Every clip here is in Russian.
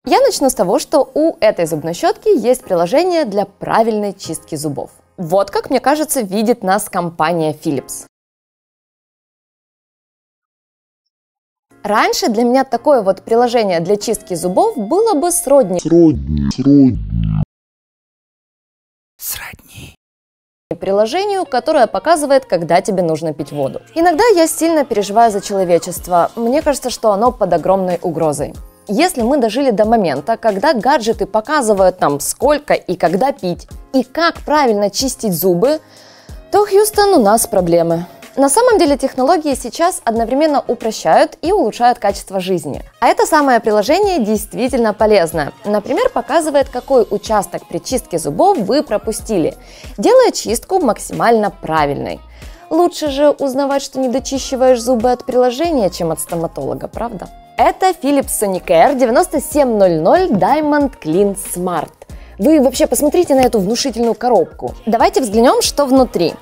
Я начну с того, что у этой зубной щетки есть приложение для правильной чистки зубов. Вот как, мне кажется, видит нас компания Philips. Раньше для меня такое вот приложение для чистки зубов было бы сродни приложению, которое показывает, когда тебе нужно пить воду. Иногда я сильно переживаю за человечество. Мне кажется, что оно под огромной угрозой. Если мы дожили до момента, когда гаджеты показывают нам, сколько и когда пить, и как правильно чистить зубы, то, Хьюстон, у нас проблемы. На самом деле технологии сейчас одновременно упрощают и улучшают качество жизни. А это самое приложение действительно полезное. Например, показывает, какой участок при чистке зубов вы пропустили, делая чистку максимально правильной. Лучше же узнавать, что не дочищиваешь зубы от приложения, чем от стоматолога, правда? Это Philips Sonicare 9700 Diamond Clean Smart. Вы вообще посмотрите на эту внушительную коробку. Давайте взглянем, что внутри.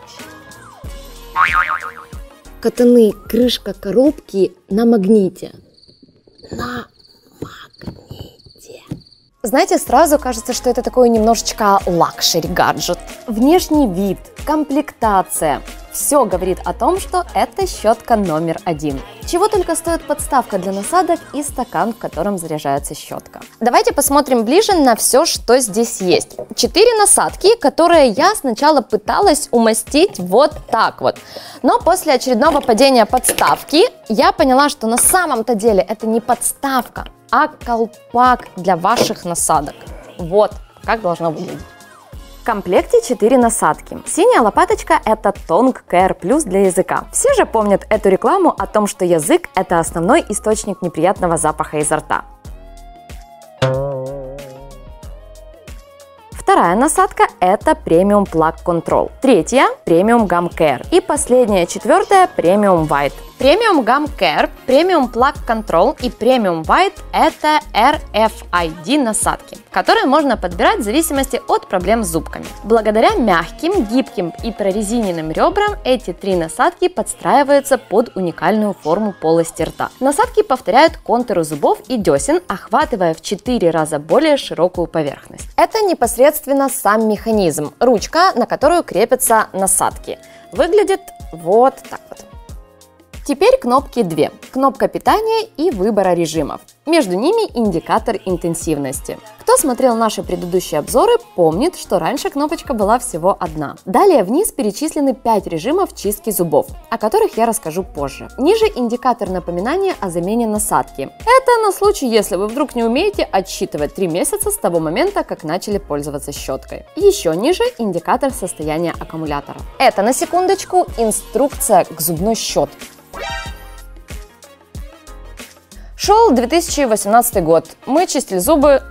Катаны, крышка коробки на магните. На магните. Знаете, сразу кажется, что это такой немножечко лакшери гаджет. Внешний вид, комплектация. Все говорит о том, что это щетка номер 1. Чего только стоит подставка для насадок и стакан, в котором заряжается щетка. Давайте посмотрим ближе на все, что здесь есть. 4 насадки, которые я сначала пыталась умастить вот так вот. Но после очередного падения подставки я поняла, что на самом-то деле это не подставка, а колпак для ваших насадок. Вот как должно выглядеть. В комплекте 4 насадки. Синяя лопаточка – это Tongue Care Plus для языка. Все же помнят эту рекламу о том, что язык – это основной источник неприятного запаха изо рта. Вторая насадка – это Premium Plug Control. Третья – Premium Gum Care. И последняя, четвертая – Premium White. Premium Gum Care, Premium Plug Control и Premium White – это RFID насадки, которые можно подбирать в зависимости от проблем с зубками. Благодаря мягким, гибким и прорезиненным ребрам эти 3 насадки подстраиваются под уникальную форму полости рта. Насадки повторяют контуры зубов и десен, охватывая в 4 раза более широкую поверхность. Это непосредственно сам механизм, ручка, на которую крепятся насадки. Выглядит вот так вот. Теперь кнопки 2. Кнопка питания и выбора режимов. Между ними индикатор интенсивности. Кто смотрел наши предыдущие обзоры, помнит, что раньше кнопочка была всего одна. Далее вниз перечислены 5 режимов чистки зубов, о которых я расскажу позже. Ниже индикатор напоминания о замене насадки. Это на случай, если вы вдруг не умеете отсчитывать 3 месяца с того момента, как начали пользоваться щеткой. Еще ниже индикатор состояния аккумулятора. Это, на секундочку, инструкция к зубной щетке. Шел 2018 год, мы чистили зубы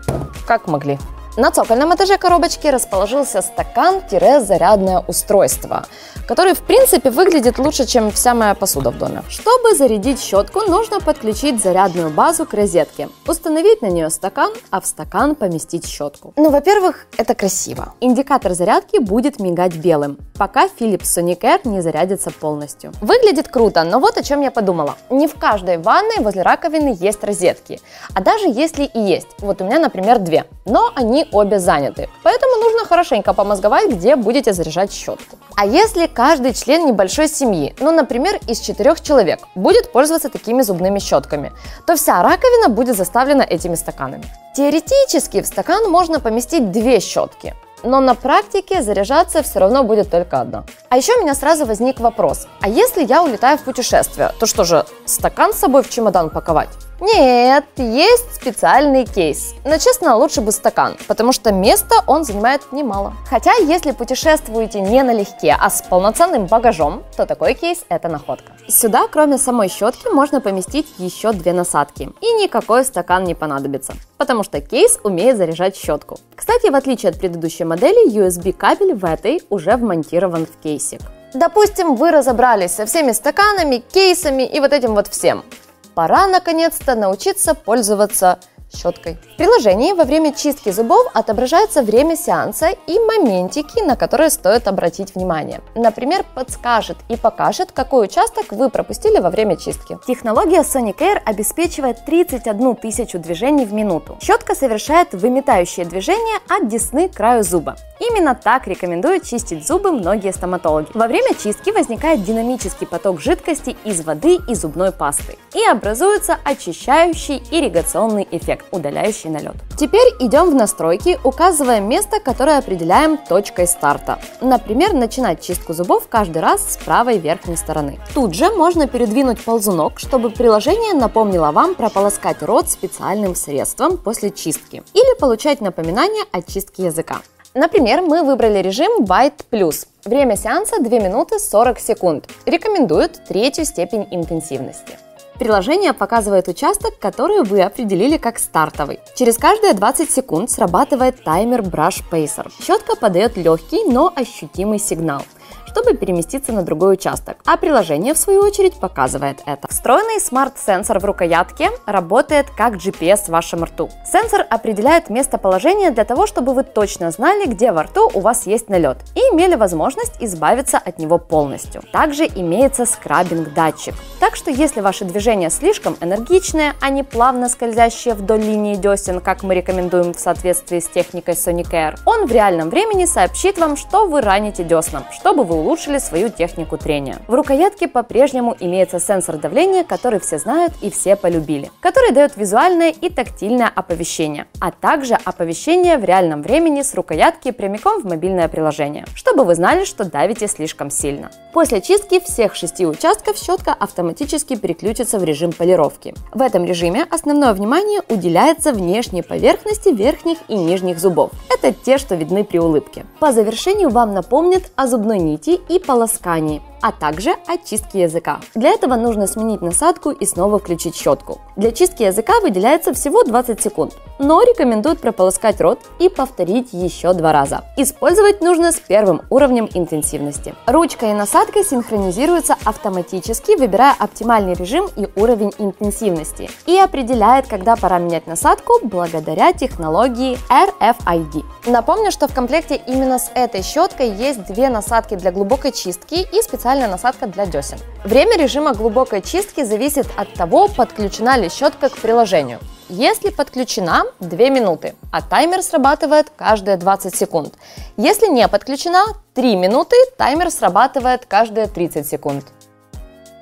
как могли. На цокольном этаже коробочки расположился стакан-зарядное устройство, который в принципе выглядит лучше, чем вся моя посуда в доме. Чтобы зарядить щетку, нужно подключить зарядную базу к розетке, установить на нее стакан, а в стакан поместить щетку. Ну, во-первых, это красиво. Индикатор зарядки будет мигать белым, пока Philips Sonicare не зарядится полностью. Выглядит круто, но вот о чем я подумала. Не в каждой ванной возле раковины есть розетки, а даже если и есть, вот у меня, например, 2, но они обе заняты, поэтому нужно хорошенько помозговать, где будете заряжать щетку. А если каждый член небольшой семьи, ну, например, из 4 человек, будет пользоваться такими зубными щетками, то вся раковина будет заставлена этими стаканами. Теоретически в стакан можно поместить 2 щетки, но на практике заряжаться все равно будет только одна. А еще у меня сразу возник вопрос, а если я улетаю в путешествие, то что же, стакан с собой в чемодан паковать? Нет, есть специальный кейс, но честно, лучше бы стакан, потому что места он занимает немало. Хотя, если путешествуете не налегке, а с полноценным багажом, то такой кейс – это находка. Сюда, кроме самой щетки, можно поместить еще 2 насадки, и никакой стакан не понадобится, потому что кейс умеет заряжать щетку. Кстати, в отличие от предыдущей модели, USB-кабель в этой уже вмонтирован в кейсик. Допустим, вы разобрались со всеми стаканами, кейсами и вот этим вот всем. Пора наконец-то научиться пользоваться щеткой. В приложении во время чистки зубов отображается время сеанса и моментики, на которые стоит обратить внимание. Например, подскажет и покажет, какой участок вы пропустили во время чистки. Технология Sonicare обеспечивает 31 тысячу движений в минуту. Щетка совершает выметающие движения от десны к краю зуба. Именно так рекомендуют чистить зубы многие стоматологи. Во время чистки возникает динамический поток жидкости из воды и зубной пасты. И образуется очищающий ирригационный эффект, удаляющий налет. Теперь идем в настройки, указывая место, которое определяем точкой старта. Например, начинать чистку зубов каждый раз с правой верхней стороны. Тут же можно передвинуть ползунок, чтобы приложение напомнило вам прополоскать рот специальным средством после чистки. Или получать напоминание о чистке языка. Например, мы выбрали режим White+. Время сеанса 2 минуты 40 секунд. Рекомендуют 3-ю степень интенсивности. Приложение показывает участок, который вы определили как стартовый. Через каждые 20 секунд срабатывает таймер Brush Pacer. Щетка подает легкий, но ощутимый сигнал, чтобы переместиться на другой участок, а приложение в свою очередь показывает это. Встроенный смарт-сенсор в рукоятке работает как GPS в вашем рту. Сенсор определяет местоположение для того, чтобы вы точно знали, где во рту у вас есть налет, и имели возможность избавиться от него полностью. Также имеется скраббинг-датчик, так что если ваши движения слишком энергичные, а не плавно скользящие вдоль линии десен, как мы рекомендуем в соответствии с техникой Sonicare, он в реальном времени сообщит вам, что вы раните десна, чтобы вы улучшили свою технику трения. В рукоятке по-прежнему имеется сенсор давления, который все знают и все полюбили, который дает визуальное и тактильное оповещение, а также оповещение в реальном времени с рукоятки прямиком в мобильное приложение, чтобы вы знали, что давите слишком сильно. После чистки всех 6 участков щетка автоматически переключится в режим полировки. В этом режиме основное внимание уделяется внешней поверхности верхних и нижних зубов. Это те, что видны при улыбке. По завершению вам напомнят о зубной нити и полоскании, а также о чистке языка. Для этого нужно сменить насадку и снова включить щетку. Для чистки языка выделяется всего 20 секунд, но рекомендуют прополоскать рот и повторить еще 2 раза. Использовать нужно с 1-м уровнем интенсивности. Ручка и насадка синхронизируются автоматически, выбирая оптимальный режим и уровень интенсивности, и определяет, когда пора менять насадку благодаря технологии RFID. Напомню, что в комплекте именно с этой щеткой есть 2 насадки для глубокой чистки и специальная насадка для десен. Время режима глубокой чистки зависит от того, подключена ли щетка к приложению. Если подключена, 2 минуты, а таймер срабатывает каждые 20 секунд. Если не подключена, 3 минуты, таймер срабатывает каждые 30 секунд.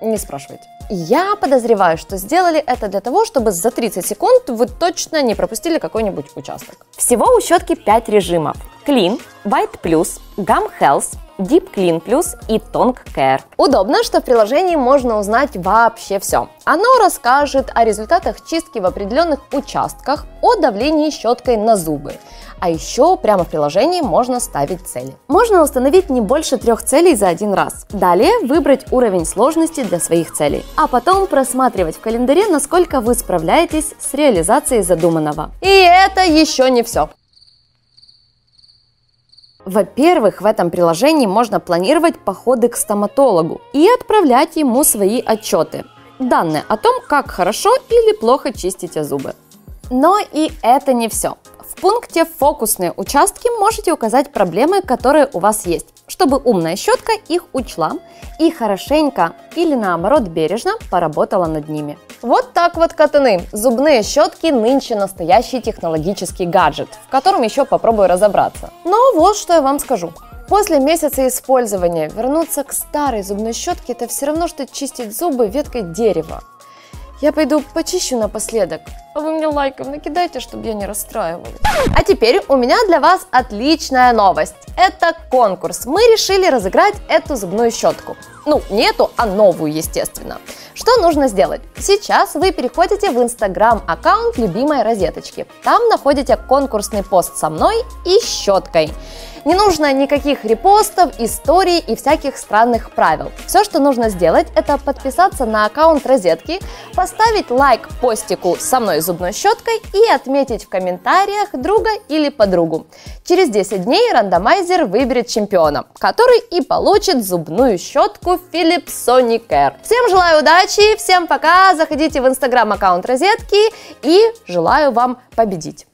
Не спрашивайте. Я подозреваю, что сделали это для того, чтобы за 30 секунд вы точно не пропустили какой-нибудь участок. Всего у щетки 5 режимов: Clean, White+, Gum Health, Deep Clean Plus и Tongue Care. Удобно, что в приложении можно узнать вообще все. Оно расскажет о результатах чистки в определенных участках, о давлении щеткой на зубы. А еще прямо в приложении можно ставить цели. Можно установить не больше 3 целей за один раз. Далее выбрать уровень сложности для своих целей. А потом просматривать в календаре, насколько вы справляетесь с реализацией задуманного. И это еще не все. Во-первых, в этом приложении можно планировать походы к стоматологу и отправлять ему свои отчеты, данные о том, как хорошо или плохо чистите зубы. Но и это не все. В пункте «Фокусные участки» можете указать проблемы, которые у вас есть, чтобы умная щетка их учла и хорошенько или наоборот бережно поработала над ними. Вот так вот, катаны! Зубные щетки нынче настоящий технологический гаджет, в котором еще попробую разобраться. Но вот что я вам скажу. После месяца использования вернуться к старой зубной щетке — это все равно, что чистить зубы веткой дерева. Я пойду почищу напоследок, а вы мне лайков накидайте, чтобы я не расстраивалась. А теперь у меня для вас отличная новость. Это конкурс. Мы решили разыграть эту зубную щетку. Ну, не эту, а новую, естественно. Что нужно сделать? Сейчас вы переходите в Instagram-аккаунт любимой розеточки. Там находите конкурсный пост со мной и щеткой. Не нужно никаких репостов, историй и всяких странных правил. Все, что нужно сделать, это подписаться на аккаунт Розетки, поставить лайк постику со мной зубной щеткой и отметить в комментариях друга или подругу. Через 10 дней рандомайзер выберет чемпиона, который и получит зубную щетку Philips Sonicare. Всем желаю удачи, всем пока, заходите в инстаграм аккаунт Розетки и желаю вам победить.